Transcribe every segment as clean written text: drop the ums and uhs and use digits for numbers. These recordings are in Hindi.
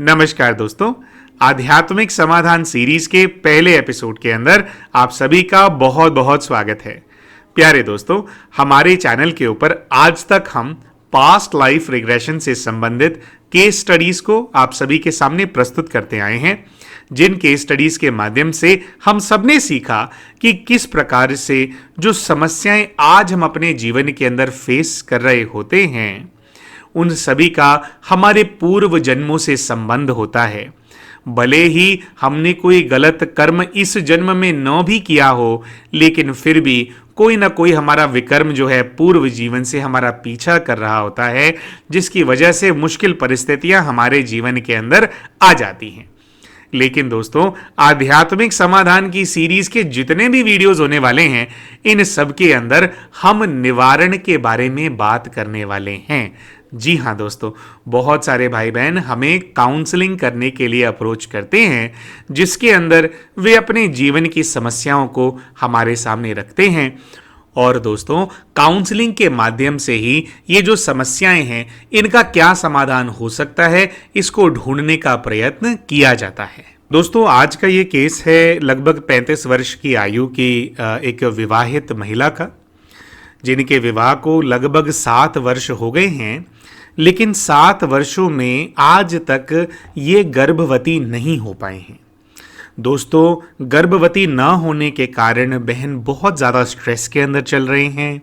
नमस्कार दोस्तों, आध्यात्मिक समाधान सीरीज के पहले एपिसोड के अंदर आप सभी का बहुत बहुत स्वागत है। प्यारे दोस्तों, हमारे चैनल के ऊपर आज तक हम पास्ट लाइफ रिग्रेशन से संबंधित केस स्टडीज को आप सभी के सामने प्रस्तुत करते आए हैं, जिन केस स्टडीज के माध्यम से हम सबने सीखा कि किस प्रकार से जो समस्याएं आज हम अपने जीवन के अंदर फेस कर रहे होते हैं, उन सभी का हमारे पूर्व जन्मों से संबंध होता है। भले ही हमने कोई गलत कर्म इस जन्म में न भी किया हो, लेकिन फिर भी कोई ना कोई हमारा विकर्म जो है पूर्व जीवन से हमारा पीछा कर रहा होता है, जिसकी वजह से मुश्किल परिस्थितियां हमारे जीवन के अंदर आ जाती हैं। लेकिन दोस्तों, आध्यात्मिक समाधान की सीरीज के जितने भी वीडियोस होने वाले हैं, इन सब के अंदर हम निवारण के बारे में बात करने वाले हैं। जी हाँ दोस्तों, बहुत सारे भाई बहन हमें काउंसलिंग करने के लिए अप्रोच करते हैं, जिसके अंदर वे अपने जीवन की समस्याओं को हमारे सामने रखते हैं। और दोस्तों, काउंसलिंग के माध्यम से ही ये जो समस्याएं हैं, इनका क्या समाधान हो सकता है, इसको ढूंढने का प्रयत्न किया जाता है। दोस्तों, आज का ये केस है लगभग 35 वर्ष की आयु की एक विवाहित महिला का, जिनके विवाह को लगभग 7 वर्ष हो गए हैं, लेकिन 7 वर्षों में आज तक ये गर्भवती नहीं हो पाए हैं। दोस्तों, गर्भवती न होने के कारण बहन बहुत ज़्यादा स्ट्रेस के अंदर चल रहे हैं।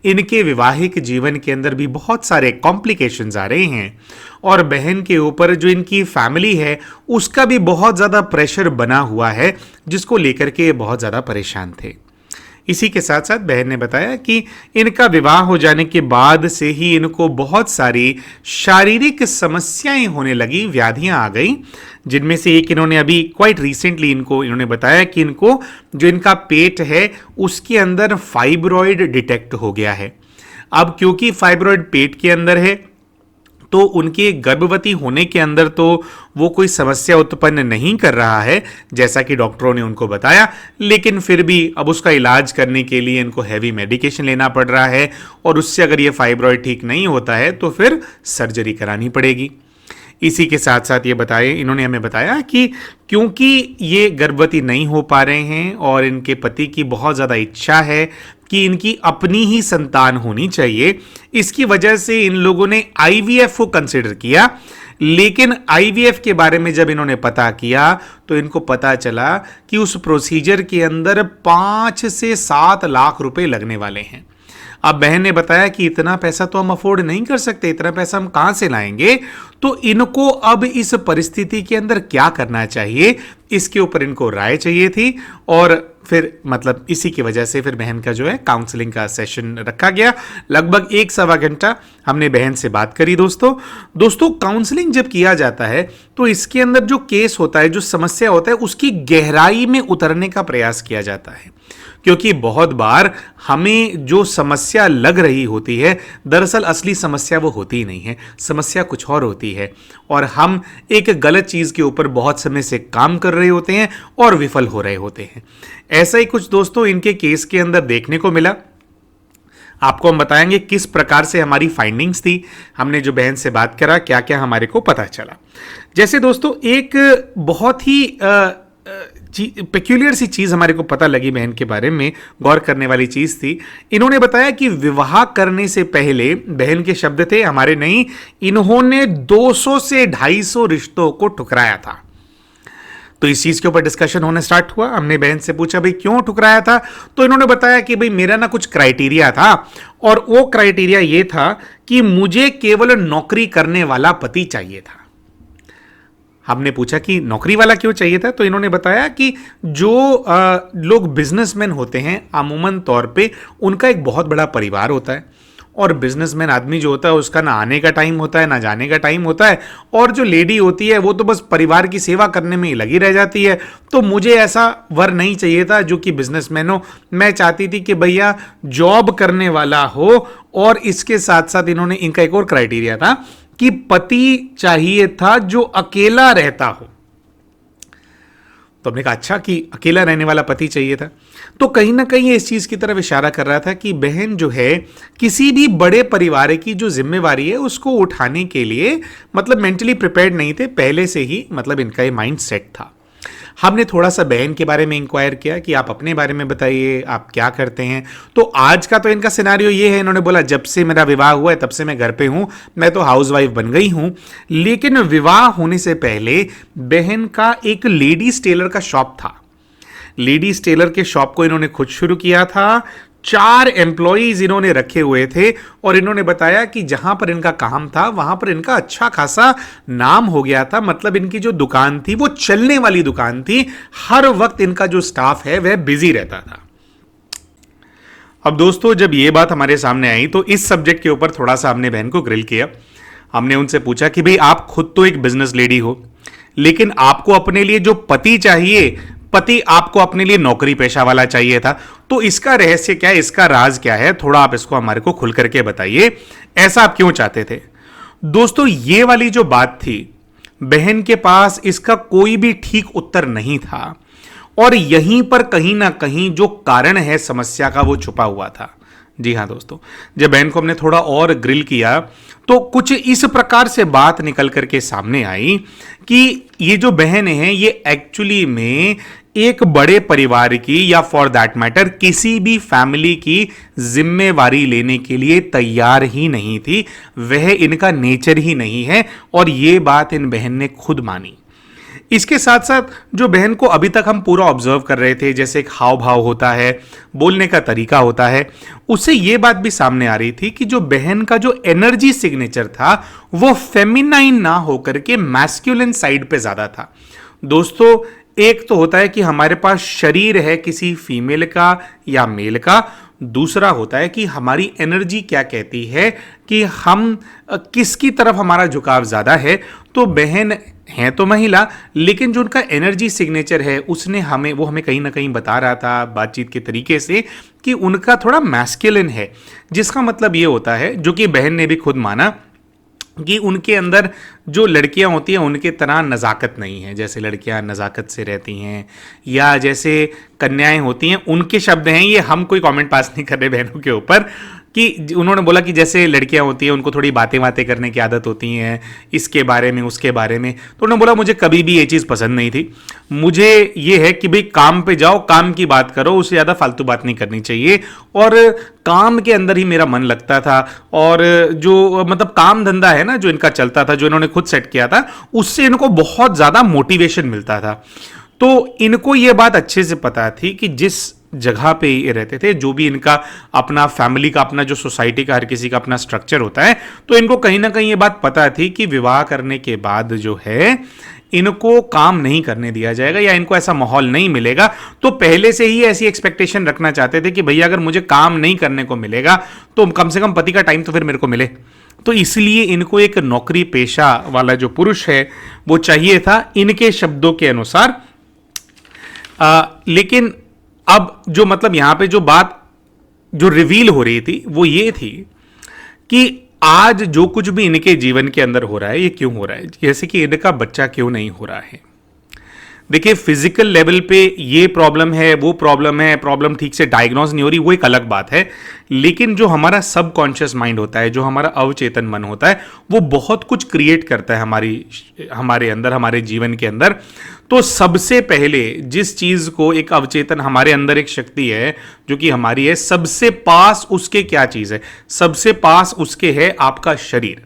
इनके वैवाहिक जीवन के अंदर भी बहुत सारे कॉम्प्लिकेशंस आ रहे हैं और बहन के ऊपर जो इनकी फैमिली है, उसका भी बहुत ज़्यादा प्रेशर बना हुआ है, जिसको लेकर के बहुत ज़्यादा परेशान थे। इसी के साथ साथ बहन ने बताया कि इनका विवाह हो जाने के बाद से ही इनको बहुत सारी शारीरिक समस्याएं होने लगी, व्याधियां आ गई, जिनमें से एक इन्होंने अभी क्वाइट रिसेंटली इन्होंने बताया कि इनको जो इनका पेट है, उसके अंदर फाइब्रॉइड डिटेक्ट हो गया है। अब क्योंकि फाइब्रॉइड पेट के अंदर है, तो उनके गर्भवती होने के अंदर तो वो कोई समस्या उत्पन्न नहीं कर रहा है, जैसा कि डॉक्टरों ने उनको बताया, लेकिन फिर भी अब उसका इलाज करने के लिए इनको हैवी मेडिकेशन लेना पड़ रहा है, और उससे अगर ये फाइब्रॉइड ठीक नहीं होता है तो फिर सर्जरी करानी पड़ेगी। इसी के साथ साथ इन्होंने हमें बताया कि क्योंकि ये गर्भवती नहीं हो पा रहे हैं और इनके पति की बहुत ज़्यादा इच्छा है कि इनकी अपनी ही संतान होनी चाहिए, इसकी वजह से इन लोगों ने आईवीएफ को कंसिडर किया। लेकिन आईवीएफ के बारे में जब इन्होंने पता किया तो इनको पता चला कि उस प्रोसीजर के अंदर 5 से 7 लाख रुपए लगने वाले हैं। अब बहन ने बताया कि इतना पैसा तो हम अफोर्ड नहीं कर सकते, इतना पैसा हम कहां से लाएंगे। तो इनको अब इस परिस्थिति के अंदर क्या करना चाहिए, इसके ऊपर इनको राय चाहिए थी। और फिर मतलब इसी की वजह से फिर बहन का जो है काउंसलिंग का सेशन रखा गया। लगभग 1-1.25 घंटा हमने बहन से बात करी। दोस्तों काउंसलिंग जब किया जाता है तो इसके अंदर जो केस होता है, जो समस्या होता है, उसकी गहराई में उतरने का प्रयास किया जाता है, क्योंकि बहुत बार हमें जो समस्या लग रही होती है, दरअसल असली समस्या वो होती ही नहीं है, समस्या कुछ और होती है, और हम एक गलत चीज़ के ऊपर बहुत समय से काम कर रहे होते हैं और विफल हो रहे होते हैं। ऐसा ही कुछ दोस्तों इनके केस के अंदर देखने को मिला। आपको हम बताएंगे किस प्रकार से हमारी फाइंडिंग्स थी, हमने जो बहन से बात करा, क्या क्या हमारे को पता चला। जैसे दोस्तों, एक बहुत ही पेक्यूलियर सी चीज़ हमारे को पता लगी बहन के बारे में, गौर करने वाली चीज़ थी। इन्होंने बताया कि विवाह करने से पहले, बहन के शब्द थे, हमारे नहीं, इन्होंने 200 से 250 रिश्तों को ठुकराया था। तो इस चीज़ के ऊपर डिस्कशन होने स्टार्ट हुआ। हमने बहन से पूछा भाई क्यों ठुकराया था, तो इन्होंने बताया कि भाई मेरा ना कुछ क्राइटेरिया था, और वो क्राइटेरिया ये था कि मुझे केवल नौकरी करने वाला पति चाहिए था। हमने पूछा कि नौकरी वाला क्यों चाहिए था, तो इन्होंने बताया कि जो लोग बिजनेसमैन होते हैं, अमूमन तौर पे उनका एक बहुत बड़ा परिवार होता है, और बिजनेसमैन आदमी जो होता है उसका ना आने का टाइम होता है ना जाने का टाइम होता है, और जो लेडी होती है वो तो बस परिवार की सेवा करने में ही लगी रह जाती है। तो मुझे ऐसा वर नहीं चाहिए था जो कि बिजनेसमैन हो, मैं चाहती थी कि भैया जॉब करने वाला हो। और इसके साथ साथ इन्होंने, इनका एक और क्राइटेरिया था कि पति चाहिए था जो अकेला रहता हो। तो हमने कहा अच्छा कि अकेला रहने वाला पति चाहिए था। तो कहीं ना कहीं इस चीज की तरफ इशारा कर रहा था कि बहन जो है किसी भी बड़े परिवार की जो जिम्मेवारी है उसको उठाने के लिए मतलब मेंटली प्रिपेयर्ड नहीं थे पहले से ही, मतलब इनका ये माइंड सेट था। हमने थोड़ा सा बहन के बारे में इंक्वायर किया कि आप अपने बारे में बताइए, आप क्या करते हैं। तो आज का तो इनका सिनारियो ये है, इन्होंने बोला जब से मेरा विवाह हुआ है तब से मैं घर पे हूं, मैं तो हाउसवाइफ बन गई हूं। लेकिन विवाह होने से पहले बहन का एक लेडीज टेलर का शॉप था। लेडीज टेलर के शॉप को इन्होंने खुद शुरू किया था। 4 एम्प्लॉइज इन्होंने रखे हुए थे और इन्होंने बताया कि जहां पर इनका काम था वहां पर इनका अच्छा खासा नाम हो गया था। मतलब इनकी जो दुकान थी वो चलने वाली दुकान थी, हर वक्त इनका जो स्टाफ है वह बिजी रहता था। अब दोस्तों जब ये बात हमारे सामने आई तो इस सब्जेक्ट के ऊपर थोड़ा सा हमने बहन को ग्रिल किया। हमने उनसे पूछा कि भाई आप खुद तो एक बिजनेस लेडी हो, लेकिन आपको अपने लिए जो पति चाहिए, पति आपको अपने लिए नौकरी पेशा वाला चाहिए था, तो इसका रहस्य क्या है, इसका राज क्या है, थोड़ा आप इसको हमारे को खुल करके बताइए, ऐसा आप क्यों चाहते थे। दोस्तों ये वाली जो बात थी, बहन के पास इसका कोई भी ठीक उत्तर नहीं था और यहीं पर कहीं ना कहीं जो कारण है समस्या का वो छुपा हुआ था। जी हाँ दोस्तों, जब बहन को हमने थोड़ा और ग्रिल किया तो कुछ इस प्रकार से बात निकल करके सामने आई कि ये जो बहन है ये एक्चुअली में एक बड़े परिवार की या फॉर दैट मैटर किसी भी फैमिली की जिम्मेवारी लेने के लिए तैयार ही नहीं थी। वह इनका नेचर ही नहीं है और ये बात इन बहन ने खुद मानी। इसके साथ साथ जो बहन को अभी तक हम पूरा ऑब्जर्व कर रहे थे, जैसे एक हाव भाव होता है, बोलने का तरीका होता है, उससे यह बात भी सामने आ रही थी कि जो बहन का जो एनर्जी सिग्नेचर था वो फेमिनाइन ना होकर के मैस्कुलिन साइड पे ज्यादा था। दोस्तों एक तो होता है कि हमारे पास शरीर है किसी फीमेल का या मेल का, दूसरा होता है कि हमारी एनर्जी क्या कहती है कि हम किसकी तरफ हमारा झुकाव ज्यादा है। तो बहन है तो महिला, लेकिन जो उनका एनर्जी सिग्नेचर है उसने हमें कहीं ना कहीं बता रहा था बातचीत के तरीके से कि उनका थोड़ा मैस्कुलिन है, जिसका मतलब ये होता है, जो कि बहन ने भी खुद माना, कि उनके अंदर जो लड़कियां होती हैं उनके तरह नज़ाकत नहीं है। जैसे लड़कियां नज़ाकत से रहती हैं या जैसे कन्याएं होती हैं, उनके शब्द हैं ये, हम कोई कमेंट पास नहीं कर रहे बहनों के ऊपर, कि उन्होंने बोला कि जैसे लड़कियां होती हैं उनको थोड़ी बातें करने की आदत होती हैं, इसके बारे में उसके बारे में। तो उन्होंने बोला मुझे कभी भी ये चीज़ पसंद नहीं थी, मुझे ये है कि भाई काम पे जाओ, काम की बात करो, उससे ज़्यादा फालतू बात नहीं करनी चाहिए। और काम के अंदर ही मेरा मन लगता था और जो मतलब काम धंधा है ना जो इनका चलता था, जो इन्होंने खुद सेट किया था, उससे इनको बहुत ज़्यादा मोटिवेशन मिलता था। तो इनको ये बात अच्छे से पता थी कि जिस जगह पे ये रहते थे, जो भी इनका अपना फैमिली का, अपना जो सोसाइटी का हर किसी का अपना स्ट्रक्चर होता है, तो इनको कहीं ना कहीं ये बात पता थी कि विवाह करने के बाद जो है इनको काम नहीं करने दिया जाएगा या इनको ऐसा माहौल नहीं मिलेगा। तो पहले से ही ऐसी एक्सपेक्टेशन रखना चाहते थे कि भैया अगर मुझे काम नहीं करने को मिलेगा तो कम से कम पति का टाइम तो फिर मेरे को मिले। तो इसलिए इनको एक नौकरी पेशा वाला जो पुरुष है वो चाहिए था, इनके शब्दों के अनुसार। लेकिन अब जो मतलब यहां पे जो बात जो रिवील हो रही थी वो ये थी कि आज जो कुछ भी इनके जीवन के अंदर हो रहा है ये क्यों हो रहा है, जैसे कि इनका बच्चा क्यों नहीं हो रहा है। देखिए फिजिकल लेवल पे ये प्रॉब्लम है, वो प्रॉब्लम है, प्रॉब्लम ठीक से डायग्नोज नहीं हो रही, वो एक अलग बात है। लेकिन जो हमारा सबकॉन्शियस माइंड होता है, जो हमारा अवचेतन मन होता है, वो बहुत कुछ क्रिएट करता है हमारे अंदर, हमारे जीवन के अंदर। तो सबसे पहले जिस चीज को एक अवचेतन, हमारे अंदर एक शक्ति है जो कि हमारी है, सबसे पास उसके क्या चीज है, सबसे पास उसके है आपका शरीर,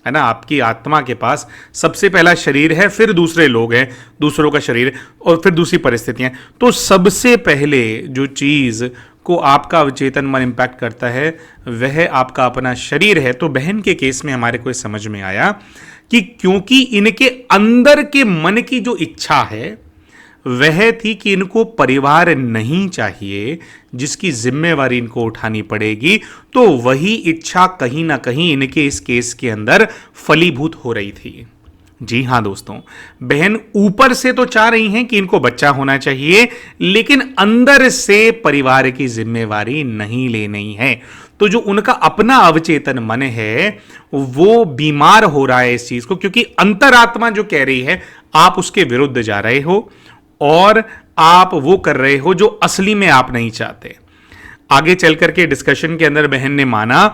है ना। आपकी आत्मा के पास सबसे पहला शरीर है, फिर दूसरे लोग हैं, दूसरों का शरीर, और फिर दूसरी परिस्थितियां। तो सबसे पहले जो चीज को आपका अवचेतन मन इंपैक्ट करता है वह आपका अपना शरीर है। तो बहन के केस में हमारे को समझ में आया कि क्योंकि इनके अंदर के मन की जो इच्छा है वह थी कि इनको परिवार नहीं चाहिए जिसकी जिम्मेवारी इनको उठानी पड़ेगी, तो वही इच्छा कहीं ना कहीं इनके इस केस के अंदर फलीभूत हो रही थी। जी हाँ दोस्तों, बहन ऊपर से तो चाह रही हैं कि इनको बच्चा होना चाहिए, लेकिन अंदर से परिवार की जिम्मेवारी नहीं लेनी है। तो जो उनका अपना अवचेतन मन है वो बीमार हो रहा है इस चीज को, क्योंकि अंतरात्मा जो कह रही है आप उसके विरुद्ध जा रहे हो, और आप वो कर रहे हो जो असली में आप नहीं चाहते। आगे चल करके डिस्कशन के अंदर बहन ने माना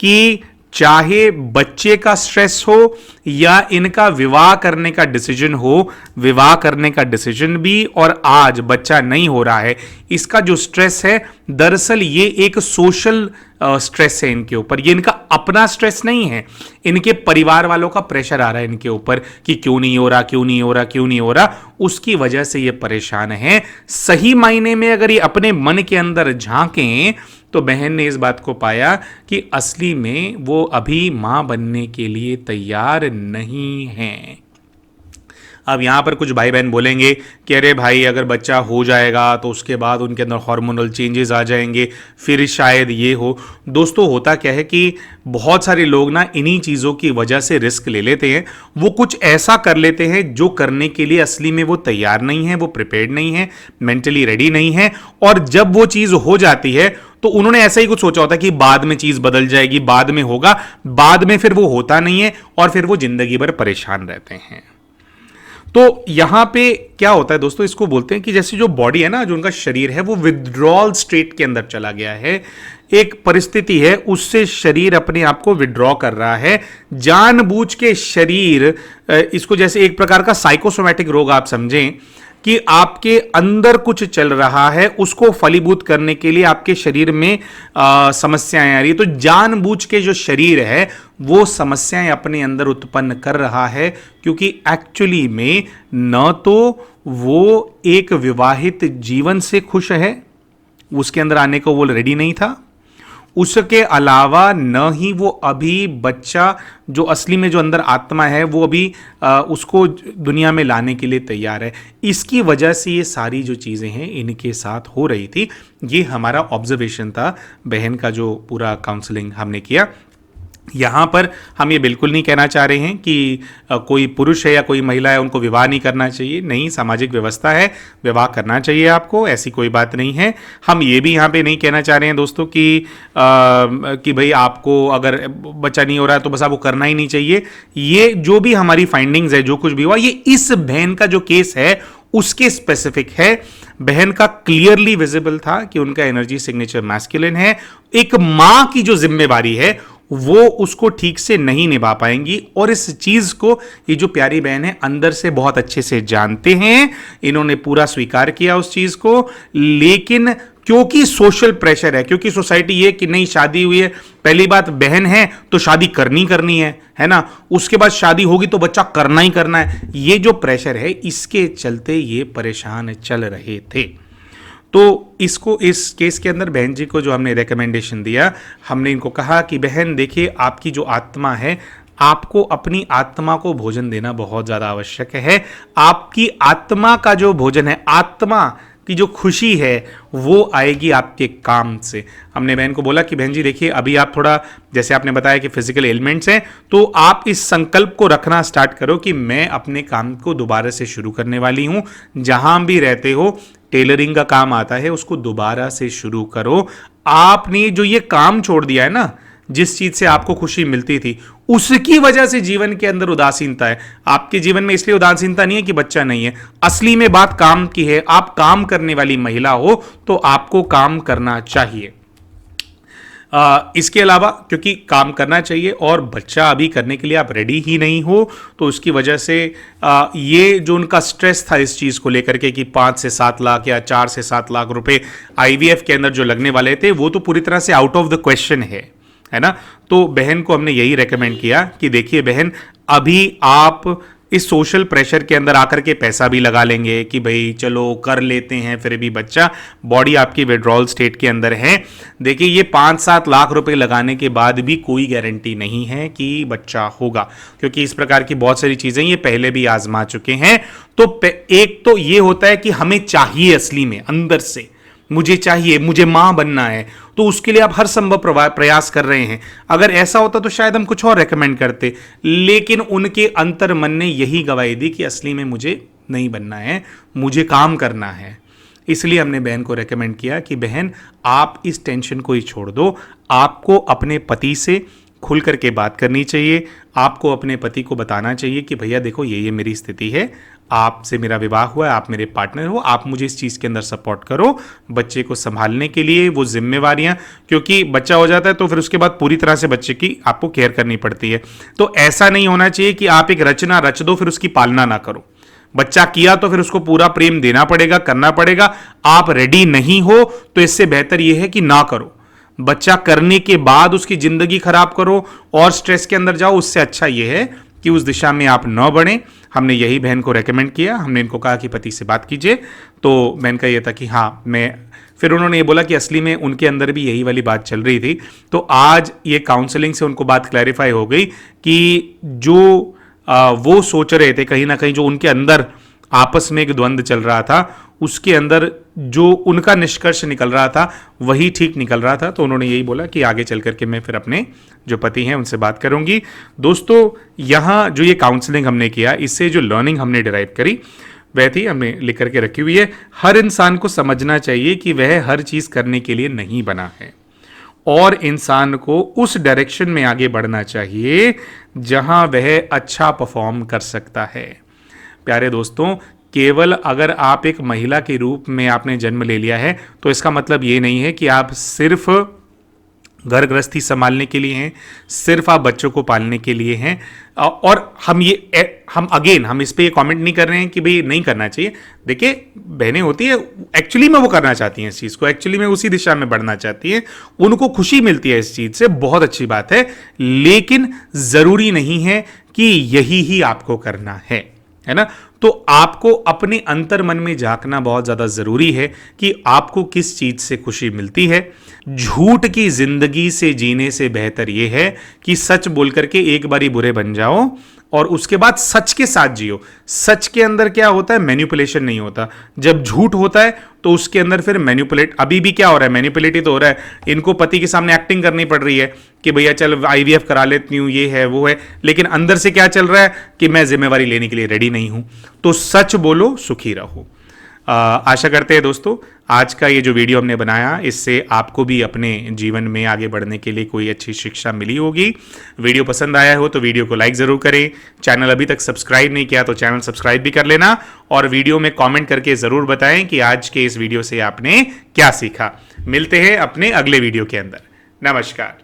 कि चाहे बच्चे का स्ट्रेस हो या इनका विवाह करने का डिसीजन हो, विवाह करने का डिसीजन भी और आज बच्चा नहीं हो रहा है, इसका जो स्ट्रेस है दरअसल ये एक सोशल स्ट्रेस है इनके ऊपर। ये इनका अपना स्ट्रेस नहीं है, इनके परिवार वालों का प्रेशर आ रहा है इनके ऊपर कि क्यों नहीं हो रहा, क्यों नहीं हो रहा, क्यों नहीं हो रहा, उसकी वजह से ये परेशान है। सही मायने में अगर ये अपने मन के अंदर झांकें तो बहन ने इस बात को पाया कि असली में वो अभी मां बनने के लिए तैयार नहीं है। अब यहां पर कुछ भाई बहन बोलेंगे कि अरे भाई अगर बच्चा हो जाएगा तो उसके बाद उनके अंदर हार्मोनल चेंजेस आ जाएंगे, फिर शायद ये हो। दोस्तों होता क्या है कि बहुत सारे लोग ना इन्हीं चीज़ों की वजह से रिस्क ले लेते हैं, वो कुछ ऐसा कर लेते हैं जो करने के लिए असली में वो तैयार नहीं है, वो प्रिपेयर्ड नहीं है, मेंटली रेडी नहीं है, और जब वो चीज़ हो जाती है तो उन्होंने ऐसा ही कुछ सोचा होता है कि बाद में चीज़ बदल जाएगी, बाद में होगा, बाद में फिर वो होता नहीं है और फिर वो जिंदगी भर परेशान रहते हैं। तो यहां पे क्या होता है दोस्तों, इसको बोलते हैं कि जैसे जो बॉडी है ना, जो उनका शरीर है वो विड्रॉल स्टेट के अंदर चला गया है, एक परिस्थिति है उससे शरीर अपने आप को विड्रॉ कर रहा है जानबूझ के। शरीर इसको जैसे एक प्रकार का साइकोसोमैटिक रोग आप समझें कि आपके अंदर कुछ चल रहा है, उसको फलीभूत करने के लिए आपके शरीर में समस्याएं आ रही है, तो जानबूझ के जो शरीर है वो समस्याएं अपने अंदर उत्पन्न कर रहा है, क्योंकि एक्चुअली में न तो वो एक विवाहित जीवन से खुश है, उसके अंदर आने को वो रेडी नहीं था, उसके अलावा न ही वो अभी बच्चा जो असली में जो अंदर आत्मा है वो अभी उसको दुनिया में लाने के लिए तैयार है। इसकी वजह से ये सारी जो चीज़ें हैं इनके साथ हो रही थी। ये हमारा ऑब्जर्वेशन था बहन का, जो पूरा काउंसलिंग हमने किया। यहाँ पर हम ये बिल्कुल नहीं कहना चाह रहे हैं कि कोई पुरुष है या कोई महिला है उनको विवाह नहीं करना चाहिए, नहीं, सामाजिक व्यवस्था है, विवाह करना चाहिए आपको, ऐसी कोई बात नहीं है। हम ये भी यहाँ पे नहीं कहना चाह रहे हैं दोस्तों कि भाई आपको अगर बच्चा नहीं हो रहा है तो बस आपको करना ही नहीं चाहिए। ये जो भी हमारी फाइंडिंग्स है, जो कुछ भी हुआ, ये इस बहन का जो केस है उसके स्पेसिफिक है। बहन का क्लियरली विजिबल था कि उनका एनर्जी सिग्नेचर मैस्कुलिन है। एक मां की जो जिम्मेवारी है वो उसको ठीक से नहीं निभा पाएंगी, और इस चीज को ये जो प्यारी बहन है अंदर से बहुत अच्छे से जानते हैं, इन्होंने पूरा स्वीकार किया उस चीज को। लेकिन क्योंकि सोशल प्रेशर है, क्योंकि सोसाइटी ये कि नहीं शादी हुई है, पहली बात बहन है तो शादी करनी है ना, उसके बाद शादी होगी तो बच्चा करना ही करना है, ये जो प्रेशर है इसके चलते ये परेशान चल रहे थे। तो इसको, इस केस के अंदर बहन जी को जो हमने रेकमेंडेशन दिया, हमने इनको कहा कि बहन देखिए आपकी जो आत्मा है, आपको अपनी आत्मा को भोजन देना बहुत ज़्यादा आवश्यक है। आपकी आत्मा का जो भोजन है, आत्मा की जो खुशी है वो आएगी आपके काम से। हमने बहन को बोला कि बहन जी देखिए अभी आप थोड़ा, जैसे आपने बताया कि फिजिकल एलिमेंट्स हैं, तो आप इस संकल्प को रखना स्टार्ट करो कि मैं अपने काम को दोबारा से शुरू करने वाली हूँ। जहां भी रहते हो, टेलरिंग का काम आता है, उसको दोबारा से शुरू करो। आपने जो ये काम छोड़ दिया है ना, जिस चीज से आपको खुशी मिलती थी, उसकी वजह से जीवन के अंदर उदासीनता है। आपके जीवन में इसलिए उदासीनता नहीं है कि बच्चा नहीं है, असली में बात काम की है। आप काम करने वाली महिला हो तो आपको काम करना चाहिए। इसके अलावा क्योंकि काम करना चाहिए और बच्चा अभी करने के लिए आप रेडी ही नहीं हो, तो उसकी वजह से ये जो उनका स्ट्रेस था इस चीज़ को लेकर के कि 5 से 7 लाख या 4 से 7 लाख रुपए आईवीएफ के अंदर जो लगने वाले थे, वो तो पूरी तरह से आउट ऑफ द क्वेश्चन है ना। तो बहन को हमने यही रेकमेंड किया कि देखिए बहन, अभी आप इस सोशल प्रेशर के अंदर आकर के पैसा भी लगा लेंगे कि भाई चलो कर लेते हैं, फिर भी बच्चा, बॉडी आपकी विड्रॉल स्टेट के अंदर है। देखिए ये 5-7 लाख रुपए लगाने के बाद भी कोई गारंटी नहीं है कि बच्चा होगा, क्योंकि इस प्रकार की बहुत सारी चीजें ये पहले भी आजमा चुके हैं। तो एक तो ये होता है कि हमें चाहिए, असली में अंदर से मुझे चाहिए, मुझे मां बनना है, तो उसके लिए आप हर संभव प्रयास कर रहे हैं। अगर ऐसा होता तो शायद हम कुछ और रेकमेंड करते, लेकिन उनके अंतर मन ने यही गवाही दी कि असली में मुझे नहीं बनना है, मुझे काम करना है। इसलिए हमने बहन को रेकमेंड किया कि बहन आप इस टेंशन को ही छोड़ दो, आपको अपने पति से खुल करके बात करनी चाहिए, आपको अपने पति को बताना चाहिए कि भैया देखो ये मेरी स्थिति है, आपसे मेरा विवाह हुआ है, आप मेरे पार्टनर हो, आप मुझे इस चीज़ के अंदर सपोर्ट करो बच्चे को संभालने के लिए, वो जिम्मेवारियां, क्योंकि बच्चा हो जाता है तो फिर उसके बाद पूरी तरह से बच्चे की आपको केयर करनी पड़ती है। तो ऐसा नहीं होना चाहिए कि आप एक रचना रच दो फिर उसकी पालना ना करो। बच्चा किया तो फिर उसको पूरा प्रेम देना पड़ेगा, करना पड़ेगा। आप रेडी नहीं हो तो इससे बेहतर यह है कि ना करो। बच्चा करने के बाद उसकी जिंदगी खराब करो और स्ट्रेस के अंदर जाओ, उससे अच्छा यह है कि उस दिशा में आप न बढ़ें। हमने यही बहन को रेकमेंड किया, हमने इनको कहा कि पति से बात कीजिए, तो बहन का यह था कि हाँ मैं, फिर उन्होंने ये बोला कि असली में उनके अंदर भी यही वाली बात चल रही थी। तो आज ये काउंसलिंग से उनको बात क्लैरिफाई हो गई कि जो वो सोच रहे थे कहीं ना कहीं, जो उनके अंदर आपस में एक द्वंद्व चल रहा था, उसके अंदर जो उनका निष्कर्ष निकल रहा था वही ठीक निकल रहा था। तो उन्होंने यही बोला कि आगे चल करके मैं फिर अपने जो पति हैं उनसे बात करूंगी। दोस्तों, यहाँ जो ये काउंसलिंग हमने किया, इससे जो लर्निंग हमने डिराइव करी वह थी, हमने लिख करके रखी हुई है। हर इंसान को समझना चाहिए कि वह हर चीज़ करने के लिए नहीं बना है और इंसान को उस डायरेक्शन में आगे बढ़ना चाहिए जहां वह अच्छा परफॉर्म कर सकता है। प्यारे दोस्तों, केवल अगर आप एक महिला के रूप में आपने जन्म ले लिया है तो इसका मतलब ये नहीं है कि आप सिर्फ घर गृहस्थी संभालने के लिए हैं, सिर्फ आप बच्चों को पालने के लिए हैं। और हम इस पे ये कमेंट नहीं कर रहे हैं कि भाई नहीं करना चाहिए। देखिए, बहनें होती है एक्चुअली में वो करना चाहती हैं इस चीज़ को, एक्चुअली में उसी दिशा में बढ़ना चाहती हैं, उनको खुशी मिलती है इस चीज़ से, बहुत अच्छी बात है। लेकिन ज़रूरी नहीं है कि यही ही आपको करना है ना। तो आपको अपने अंतर मन में झांकना बहुत ज्यादा जरूरी है कि आपको किस चीज से खुशी मिलती है। झूठ की जिंदगी से जीने से बेहतर यह है कि सच बोल करके एक बारी बुरे बन जाओ और उसके बाद सच के साथ जियो। सच के अंदर क्या होता है, मैनिपुलेशन नहीं होता। जब झूठ होता है तो उसके अंदर फिर मैनिपुलेट, अभी भी क्या हो रहा है, मैनिपुलेट ही तो हो रहा है। इनको पति के सामने एक्टिंग करनी पड़ रही है कि भैया चल IVF करा लेती हूँ, ये है वो है, लेकिन अंदर से क्या चल रहा है कि मैं जिम्मेवारी लेने के लिए रेडी नहीं हूं। तो सच बोलो, सुखी रहो। आशा करते हैं दोस्तों, आज का ये जो वीडियो हमने बनाया इससे आपको भी अपने जीवन में आगे बढ़ने के लिए कोई अच्छी शिक्षा मिली होगी। वीडियो पसंद आया हो तो वीडियो को लाइक ज़रूर करें। चैनल अभी तक सब्सक्राइब नहीं किया तो चैनल सब्सक्राइब भी कर लेना और वीडियो में कमेंट करके ज़रूर बताएं कि आज के इस वीडियो से आपने क्या सीखा। मिलते हैं अपने अगले वीडियो के अंदर। नमस्कार।